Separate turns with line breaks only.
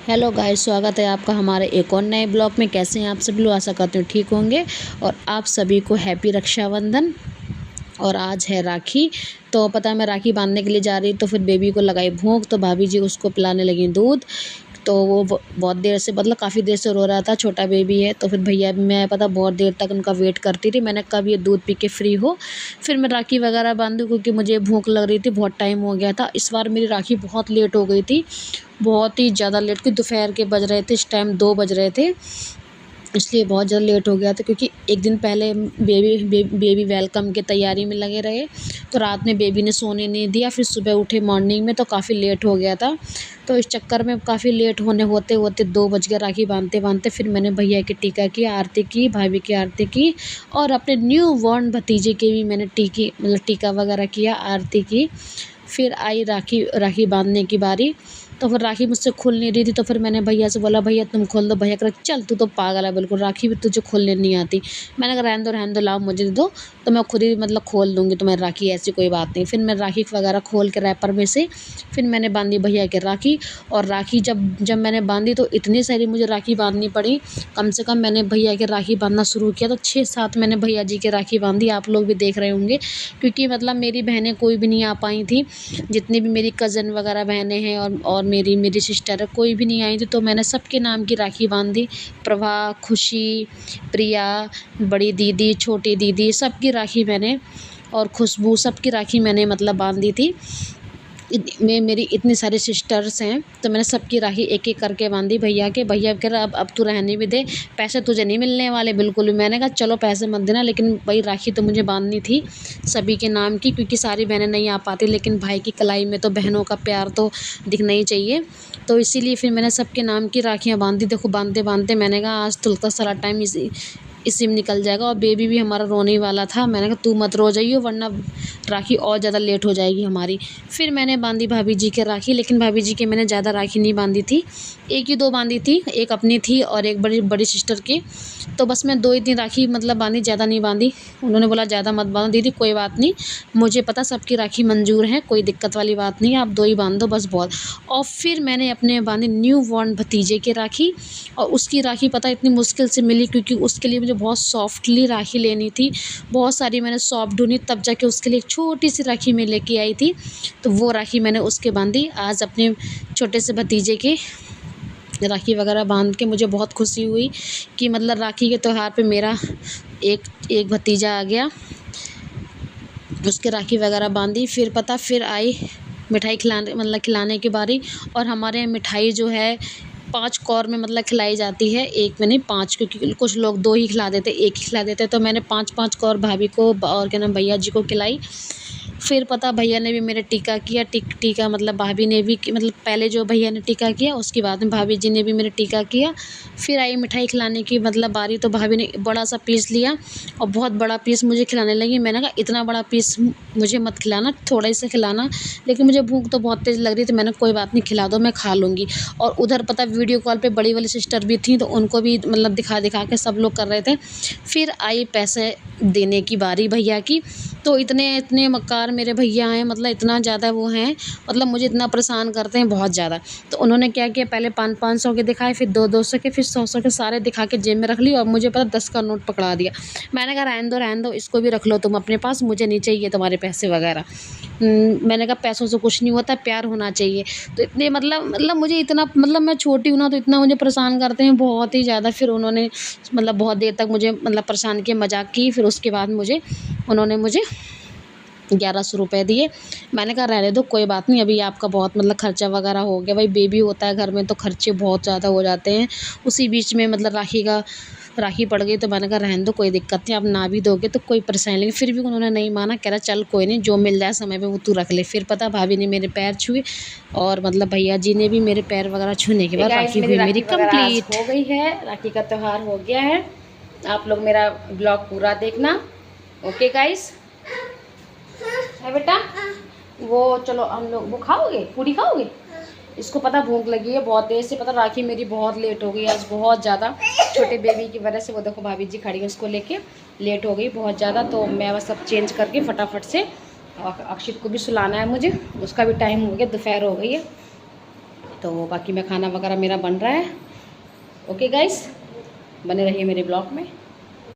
Hello guys, स्वागत है आपका हमारे एक और नए ब्लॉग में। कैसे हैं आप सभी लोग? आशा करते हैं ठीक होंगे। और आप सभी को हैप्पी रक्षाबंधन। और आज है राखी। तो पता है मैं राखी बांधने के लिए जा रही, तो फिर बेबी को लगाई भूख, तो भाभी जी उसको पिलाने लगी दूध। तो वो बहुत देर से, मतलब काफ़ी देर से रो रहा था, छोटा बेबी है। तो फिर भैया मैं पता बहुत देर तक उनका वेट करती रही। मैंने कब ये दूध पी के फ्री हो, फिर मैं राखी वगैरह बांधूँ, क्योंकि मुझे भूख लग रही थी, बहुत टाइम हो गया था। इस बार मेरी राखी बहुत लेट हो गई थी, बहुत ही ज़्यादा लेट, कि दोपहर के बज रहे थे, इस टाइम 2 बज रहे थे, इसलिए बहुत ज़्यादा लेट हो गया था। क्योंकि एक दिन पहले बेबी वेलकम की तैयारी में लगे रहे, तो रात में बेबी ने सोने नहीं दिया, फिर सुबह उठे मॉर्निंग में तो काफ़ी लेट हो गया था। तो इस चक्कर में काफ़ी लेट होते होते 2 बज गया राखी बांधते बांधते। फिर मैंने भैया की टीका की, आरती की, भाभी की आरती की, और अपने न्यू बॉर्न भतीजे की भी मैंने टीका वगैरह किया, आरती की। फिर आई राखी बांधने की बारी। तो फिर राखी मुझसे खुल नहीं रही थी, तो फिर मैंने भैया से बोला, भैया तुम खोल दो। भैया कह रहे चल तू तो पागल है बिल्कुल, राखी भी तुझे खोलने नहीं आती। मैंने कहा रहने दो, लाओ मुझे दे दो, तो मैं खुद ही मतलब खोल दूँगी तुम्हारी राखी, ऐसी कोई बात नहीं। फिर मैं राखी वगैरह खोल के रैपर में से फिर मैंने बांधी भैया की राखी। और राखी जब मैंने बांधी तो इतनी सारी मुझे राखी बांधनी पड़ी। कम से कम मैंने भैया की राखी बांधना शुरू किया तो 6-7 मैंने भैया जी की राखी बांधी। आप लोग भी देख रहे होंगे, क्योंकि मतलब मेरी बहनें कोई भी नहीं आ पाई थी। जितनी भी मेरी कज़न वगैरह बहनें हैं और मेरी सिस्टर है, कोई भी नहीं आई थी, तो मैंने सबके नाम की राखी बांधी। प्रभा, खुशी, प्रिया, बड़ी दीदी, छोटी दीदी, सबकी राखी मैंने, और खुशबू, सबकी राखी मैंने मतलब बांधी थी। में मेरी इतनी सारी सिस्टर्स हैं, तो मैंने सबकी राखी एक एक करके बांधी। भैया कह रहा अब तू रहने भी दे, पैसे तुझे नहीं मिलने वाले बिल्कुल भी। मैंने कहा चलो पैसे मत देना, लेकिन भाई राखी तो मुझे बांधनी थी सभी के नाम की, क्योंकि सारी बहनें नहीं आ पाती, लेकिन भाई की कलाई में तो बहनों का प्यार तो दिखना ही चाहिए। तो इसीलिए फिर मैंने सबके नाम की राखियाँ बांधी। देखो बांधते बांधते मैंने कहा आज तो का सारा टाइम इसी में निकल जाएगा। और बेबी भी हमारा रोने ही वाला था। मैंने कहा तू मत रो जाइयो, वरना राखी और ज़्यादा लेट हो जाएगी हमारी। फिर मैंने बांधी भाभी जी के राखी, लेकिन भाभी जी के मैंने ज़्यादा राखी नहीं बांधी थी, 1 ही 2 बांधी थी, एक अपनी थी और एक बड़ी सिस्टर की। तो बस मैं 2 ही 3 राखी मतलब बांधी, ज़्यादा नहीं बांधी। उन्होंने बोला ज़्यादा मत बांधो दीदी, कोई बात नहीं, मुझे पता सबकी राखी मंजूर है, कोई दिक्कत वाली बात नहीं है, आप 2 ही बांध दो बस बहुत। और फिर मैंने अपने बांधी न्यू बॉर्न भतीजे की राखी। और उसकी राखी पता इतनी मुश्किल से मिली, क्योंकि उसके लिए मुझे बहुत सॉफ्टली राखी लेनी थी। बहुत सारी मैंने सॉफ्ट ढूंढी, तब जाके उसके लिए एक छोटी सी राखी मैं लेके आई थी। तो वो राखी मैंने उसके बांधी। आज अपने छोटे से भतीजे के राखी वगैरह बांध के मुझे बहुत खुशी हुई कि मतलब राखी के त्यौहार पे मेरा एक भतीजा आ गया, उसके राखी वगैरह बांधी। फिर आई मिठाई खिलाने की बारी। और हमारे यहाँ मिठाई जो है 5 कौर में मतलब खिलाई जाती है, एक में नहीं 5, क्योंकि कुछ लोग 2 ही खिला देते, 1 ही खिला देते। तो मैंने 5-5 कौर भाभी को और क्या नाम भैया जी को खिलाई। फिर पता भैया ने भी मेरे टीका किया, टीका मतलब भाभी ने भी मतलब पहले जो भैया ने टीका किया, उसके बाद में भाभी जी ने भी मेरे टीका किया। फिर आई मिठाई खिलाने की मतलब बारी, तो भाभी ने बड़ा सा पीस लिया और बहुत बड़ा पीस मुझे खिलाने लगी। मैंने कहा इतना बड़ा पीस मुझे मत खिलाना, थोड़ा ही सा खिलाना, लेकिन मुझे भूख तो बहुत तेज़ लग रही थी। मैंने कोई बात नहीं, खिला दो, मैं खा लूँगी। और उधर पता वीडियो कॉल पे बड़ी वाली सिस्टर भी थी, तो उनको भी मतलब दिखा के सब लोग कर रहे थे। फिर आई पैसे देने की बारी भैया की। तो इतने मक्कार मेरे भैया हैं, मतलब इतना ज़्यादा वो हैं, मतलब मुझे इतना परेशान करते हैं बहुत ज़्यादा। तो उन्होंने क्या किया, पहले 500-500 के दिखाए, फिर 200-200 के, फिर 100-100 के सारे दिखा के जेब में रख ली, और मुझे पता 10 का नोट पकड़ा दिया। मैंने कहा रहने दो, इसको भी रख लो तुम अपने पास, मुझे नहीं चाहिए तुम्हारे पैसे वगैरह। मैंने कहा पैसों से कुछ नहीं होता, प्यार होना चाहिए। तो इतने मतलब मुझे इतना, मतलब मैं छोटी हूँ ना, तो इतना मुझे परेशान करते हैं बहुत ही ज़्यादा। फिर उन्होंने मतलब बहुत देर तक मुझे मतलब परेशान किया, मजाक की। फिर उसके बाद उन्होंने मुझे 1100 रुपये दिए। मैंने कहा रहने दो, कोई बात नहीं, अभी आपका बहुत मतलब खर्चा वगैरह हो गया, भाई बेबी होता है घर में तो खर्चे बहुत ज़्यादा हो जाते हैं। उसी बीच में मतलब राखी पड़ गई, तो मैंने कहा रहने दो, कोई दिक्कत नहीं, आप ना भी दोगे तो कोई परेशानी नहीं। फिर भी उन्होंने नहीं माना, कह रहा चल कोई नहीं, जो मिल जाए समय पे वो तू रख ले। फिर पता भाभी ने मेरे पैर छुए, और मतलब भैया जी ने भी मेरे पैर वगैरह छूने के बाद राखी हुई मेरी कंप्लीट
हो गई है। राखी का त्यौहार हो गया है। आप लोग मेरा ब्लॉग पूरा देखना। ओके गाइस, है बेटा, वो चलो हम लोग, वो खाओगे, पूरी खाओगे? इसको पता भूख लगी है बहुत देर से। पता राखी मेरी बहुत लेट हो गई आज, बहुत ज़्यादा, छोटे बेबी की वजह से। वो देखो भाभी जी खड़ी है, उसको लेके लेट हो गई बहुत ज़्यादा। तो मैं बस सब चेंज करके फटाफट से, अक्षित को भी सुलाना है मुझे, उसका भी टाइम हो गया, दोपहर हो गई है। तो बाकी मैं खाना वगैरह मेरा बन रहा है। ओके गाइस, बने रहिए मेरे ब्लॉग में।